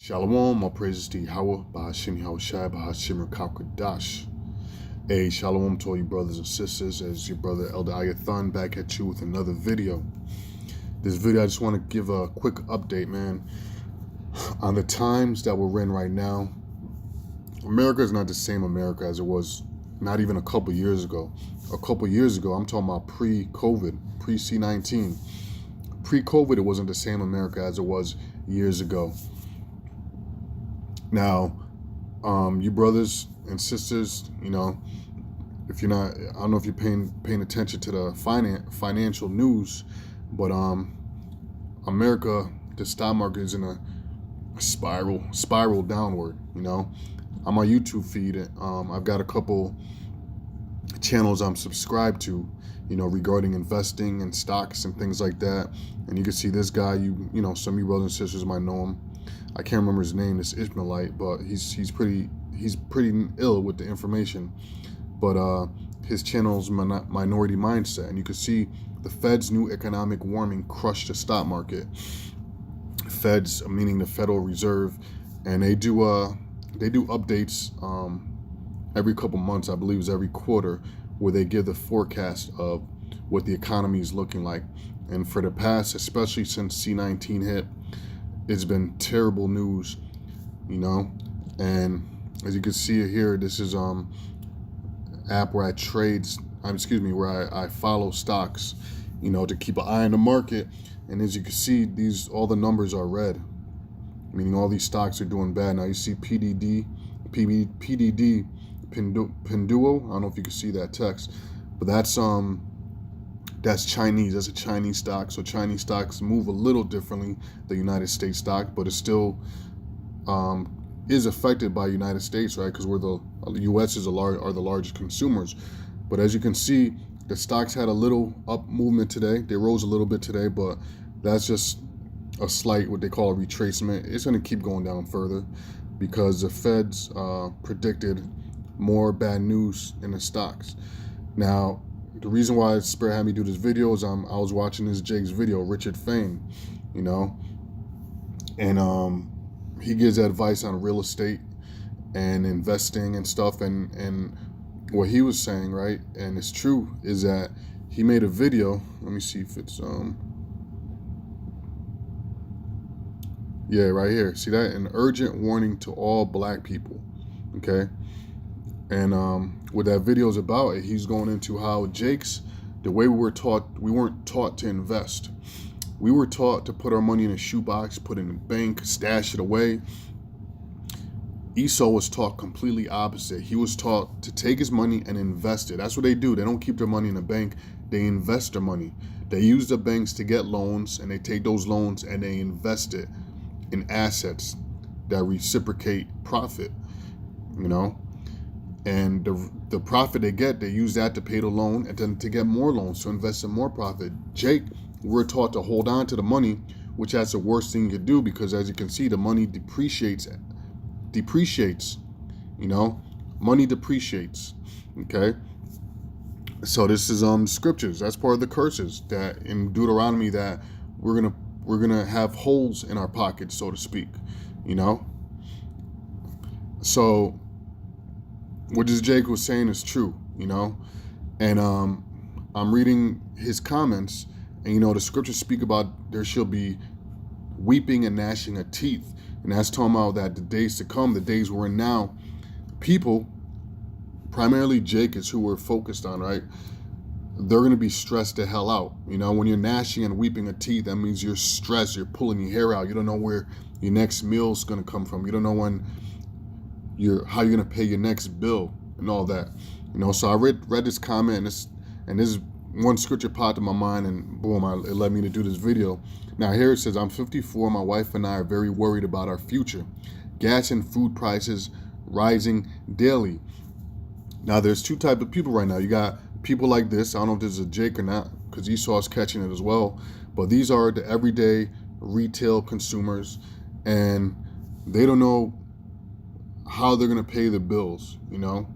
Shalom, all praises to Yahweh, Bahashim Yahushai, Bahashim Rakakadash. Hey, shalom to all you brothers and sisters, as your brother Elder Ayathan back at you with another video. This video, I just want to give a quick update, man, on the times that we're in right now. America is not the same America as it was not even a couple years ago. A couple years ago, I'm talking about pre-COVID, pre-C-19. Pre-COVID, it wasn't the same America as it was years ago. Now, you brothers and sisters, you know, if you're not, I don't know if you're paying attention to the financial news, but America, the stock market is in a spiral downward. You know, on my YouTube feed, I've got a couple channels I'm subscribed to, you know, regarding investing and stocks and things like that. And you can see this guy, you know, some of you brothers and sisters might know him. I can't remember his name, this Ishmaelite, but he's pretty ill with the information. But his channel's Minority Mindset, and you can see the Fed's new economic warming crushed the stock market. Feds, meaning the Federal Reserve, and they do updates every couple months, I believe it's every quarter, where they give the forecast of what the economy is looking like. And for the past, especially since C-19 hit, it's been terrible news, you know. And as you can see here, this is app where where I follow stocks, you know, to keep an eye on the market. And as you can see, all the numbers are red, meaning all these stocks are doing bad. Now you see PDD, Pinduo. I don't know if you can see that text, but that's Chinese. That's a Chinese stock. So Chinese stocks move a little differently than United States stock, but it still is affected by United States, right? Because the U.S. are the largest consumers. But as you can see, the stocks had a little up movement today. They rose a little bit today, but that's just a slight, what they call a retracement. It's going to keep going down further because the Feds predicted more bad news in the stocks. Now, the reason why Spirit had me do this video is I was watching this Jake's video, Richard Fame, you know, and he gives advice on real estate and investing and stuff, and what he was saying, right, and it's true, is that he made a video. Let me see if it's yeah, right here. See that? An urgent warning to all black people. Okay. And what that video is about, he's going into how the way we weren't taught to invest. We were taught to put our money in a shoebox, put it in a bank, stash it away. Esau was taught completely opposite. He was taught to take his money and invest it. That's what they do. They don't keep their money in a bank. They invest their money. They use the banks to get loans, and they take those loans and they invest it in assets that reciprocate profit, you know. And the profit they get, they use that to pay the loan and then to get more loans, to invest in more profit. Jake, we're taught to hold on to the money, which that's the worst thing you could do, because as you can see, the money depreciates, you know, money depreciates, okay? So this is scriptures. That's part of the curses that in Deuteronomy, that we're gonna have holes in our pockets, so to speak, you know. So what this Jake was saying is true, you know. And I'm reading his comments, and you know, the scriptures speak about there shall be weeping and gnashing of teeth, and that's talking about that the days to come, the days we're in now, people, primarily Jake is who we're focused on, right? They're going to be stressed the hell out. You know, when you're gnashing and weeping of teeth, that means you're stressed, you're pulling your hair out. You don't know where your next meal's going to come from. You don't know how you're going to pay your next bill and all that. You know, so I read this comment, and this one scripture popped in my mind, and boom, it led me to do this video. Now here it says, I'm 54, my wife and I are very worried about our future. Gas and food prices rising daily. Now there's two types of people right now. You got people like this. I don't know if this is a Jake or not, because Esau's catching it as well. But these are the everyday retail consumers, and they don't know how they're going to pay the bills, you know.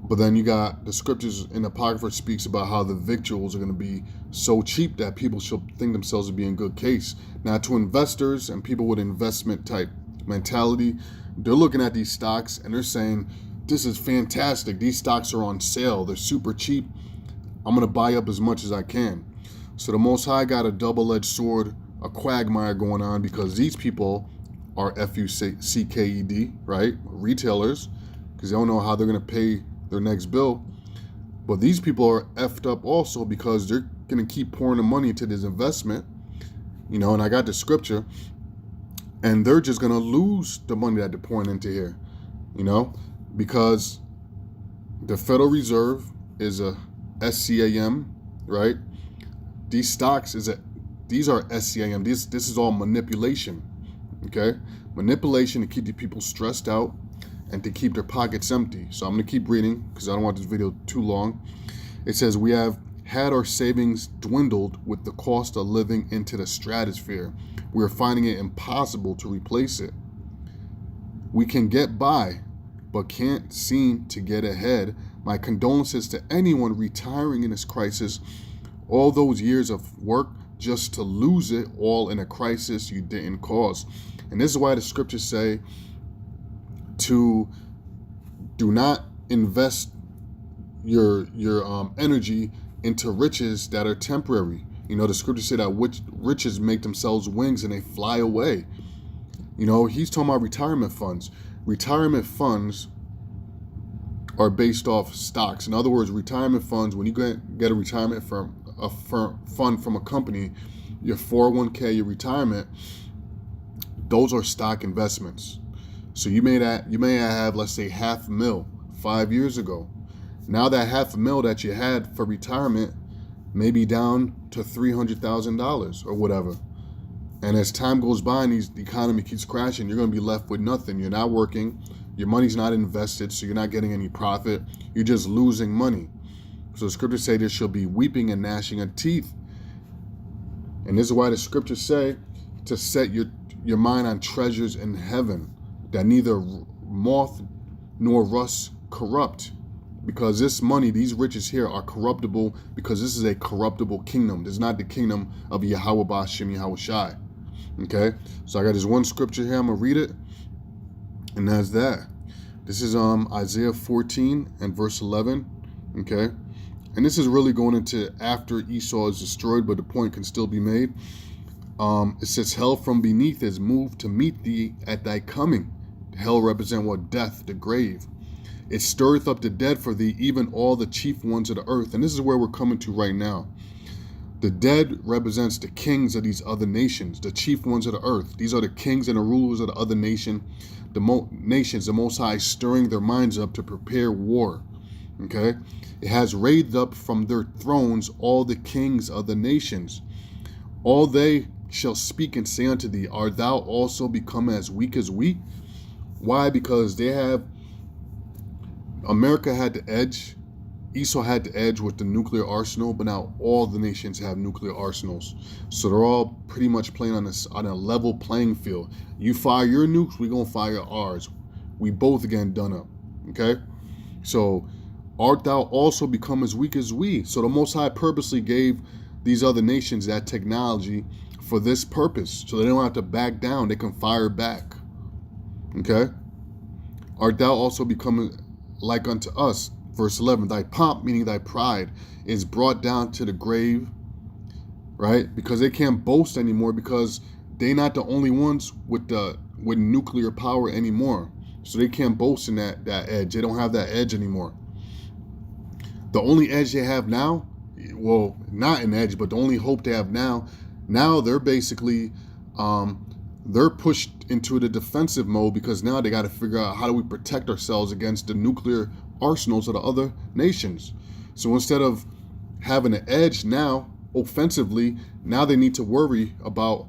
But then you got the scriptures in the Apocrypha speaks about how the victuals are going to be so cheap that people should think themselves to be in good case. Now, to investors and people with investment type mentality. They're looking at these stocks and they're saying, this is fantastic. These stocks are on sale. They're super cheap. I'm going to buy up as much as I can. So the Most High got a double-edged sword, a quagmire going on, because these people are FUCKED, right? Retailers, because they don't know how they're going to pay their next bill. But these people are effed up also because they're going to keep pouring the money into this investment, and I got the scripture, and they're just going to lose the money that they're pouring into here, because the Federal Reserve is a SCAM, right? These stocks these are SCAM. This is all manipulation, okay? Manipulation to keep the people stressed out and to keep their pockets empty. So I'm going to keep reading because I don't want this video too long. It says, we have had our savings dwindled with the cost of living into the stratosphere. We are finding it impossible to replace it. We can get by, but can't seem to get ahead. My condolences to anyone retiring in this crisis. All those years of work just to lose it all in a crisis you didn't cause. And this is why the scriptures say to do not invest your energy into riches that are temporary. The scriptures say that riches make themselves wings and they fly away. He's talking about retirement funds. Retirement funds are based off stocks. In other words, retirement funds, when you get a retirement fund from a company, your 401k, your retirement, those are stock investments. So you may have, let's say, $500,000 5 years ago. Now that $500,000 that you had for retirement may be down to $300,000 or whatever. And as time goes by and the economy keeps crashing, you're going to be left with nothing. You're not working. Your money's not invested, so you're not getting any profit. You're just losing money. So the scriptures say there shall be weeping and gnashing of teeth. And this is why the scriptures say to set your mind on treasures in heaven, that neither moth nor rust corrupt. Because this money, these riches here are corruptible, because this is a corruptible kingdom. This is not the kingdom of Yahweh Ba'ashem Yahweh Shai. Okay? So I got this one scripture here. I'm going to read it. And that's that. This is Isaiah 14 and verse 11. Okay? And this is really going into after Esau is destroyed, but the point can still be made. It says, hell from beneath is moved to meet thee at thy coming. Hell represent what? Death, the grave. It stirreth up the dead for thee, even all the chief ones of the earth. And this is where we're coming to right now. The dead represents the kings of these other nations, the chief ones of the earth. These are the kings and the rulers of the other nations, the Most High stirring their minds up to prepare war. Okay? It has raised up from their thrones all the kings of the nations. All they shall speak and say unto thee, art thou also become as weak as we? Why? Because America had the edge. Esau had the edge with the nuclear arsenal, but now all the nations have nuclear arsenals. So they're all pretty much playing on a level playing field. You fire your nukes, we're going to fire ours. We both getting done up. Okay? So, art thou also become as weak as we? So the Most High purposely gave these other nations that technology for this purpose. So they don't have to back down. They can fire back. Okay? Art thou also become like unto us? Verse 11, thy pomp, meaning thy pride, is brought down to the grave, right? Because they can't boast anymore, because they're not the only ones with nuclear power anymore. So they can't boast in that edge. They don't have that edge anymore. The only edge they have now, well, not an edge, but the only hope they have now they're basically, they're pushed into the defensive mode, because now they got to figure out, how do we protect ourselves against the nuclear arsenals of the other nations? So instead of having an edge now, offensively, now they need to worry about,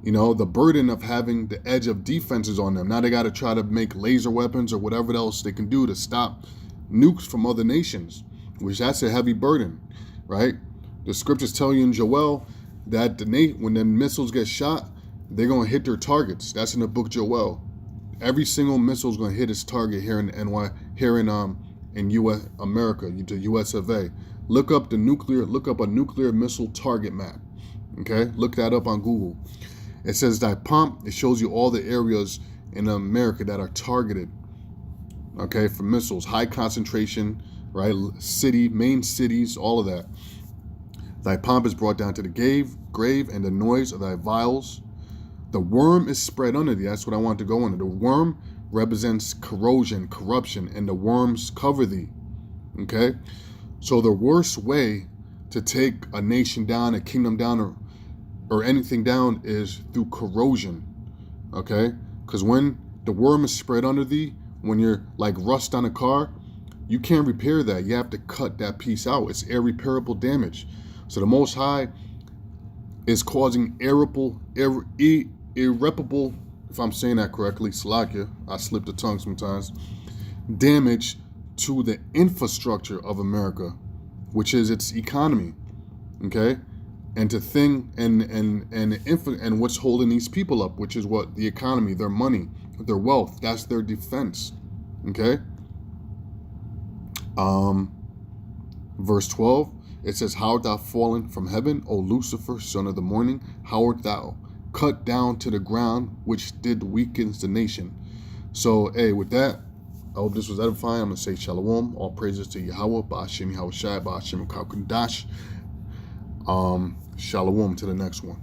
the burden of having the edge of defenses on them. Now they got to try to make laser weapons or whatever else they can do to stop nukes from other nations, which that's a heavy burden, right? The scriptures tell you in Joel that when the missiles get shot, they're going to hit their targets. That's in the book Joel. Every single missile is going to hit its target here in U.S. America, the U.S. of A. Look up a nuclear missile target map. Okay, look that up on Google. It says thy pomp. It shows you all the areas in America that are targeted, okay, for missiles, high concentration, right? Main cities, all of that. Thy pomp is brought down to the grave, and the noise of thy vials. The worm is spread under thee. That's what I want to go into. The worm represents corrosion, corruption, and the worms cover thee. Okay? So the worst way to take a nation down, a kingdom down, or anything down is through corrosion. Okay? Because when the worm is spread under thee, when you're like rust on a car, you can't repair that. You have to cut that piece out. It's irreparable damage. So the Most High is causing irreparable, if I'm saying that correctly, Salakia, I slip the tongue sometimes, damage to the infrastructure of America, which is its economy, okay? And and what's holding these people up, which is what? The economy, their money, their wealth, that's their defense, okay? Verse 12, it says, how art thou fallen from heaven, O Lucifer, son of the morning? How art thou cut down to the ground, which did weaken the nation? So, hey, with that, I hope this was edifying. I'm going to say shalom. All praises to Yahweh, Ba'ashem Yahushai, Ba'ashem Kakadash. Shalom to the next one.